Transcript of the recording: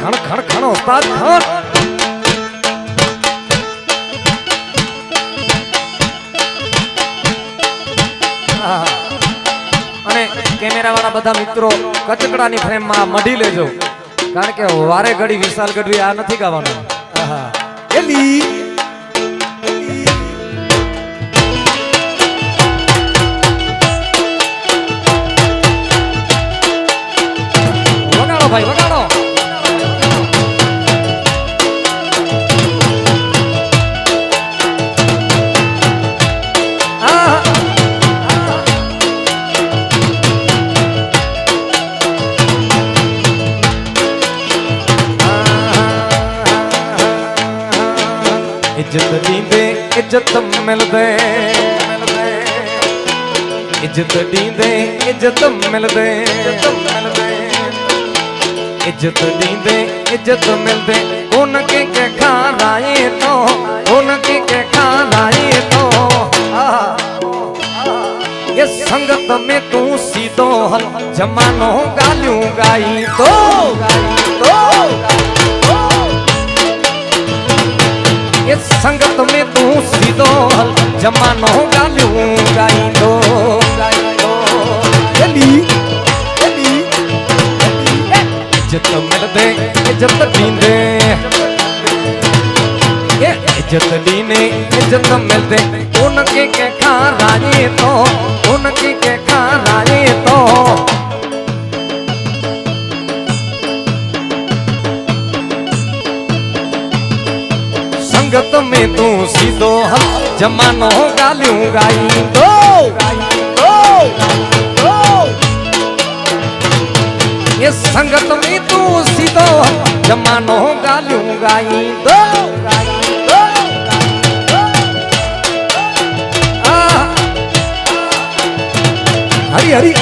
खण खण खण उस्ताद खण અને કેમેરા વાળા બધા મિત્રો કચકડાની ફ્રેમમાં મઢી લેજો કારણ કે વારે ઘડી વિશાલ ગઢવી આ નથી ગાવાનું આહા એલી વગાડો ભાઈ વગાડો इज्जत दींदे इज्जत मिलदे इज्जत दींदे इज्जत मिलदे इज्जत दींदे इज्जत मिलदे उनके के खाराए तो उनके के खाराए तो ये संगत में तू सीधो हल जमानो गालियों गाई तो ये संगत में तू सीधो हल जमानो गालियों गाई दो जली जली इज्जत मिलदे इज्जत दींदे ये इज्जत दीने इज्जत मिलदे उनके के खाराए तो उनके के खाराए तो संगत में तू सीधो हल जमानो गालियों गाई दो ये संगत में तू सीधो हल जमानो गालियों गाई दो हरी हरी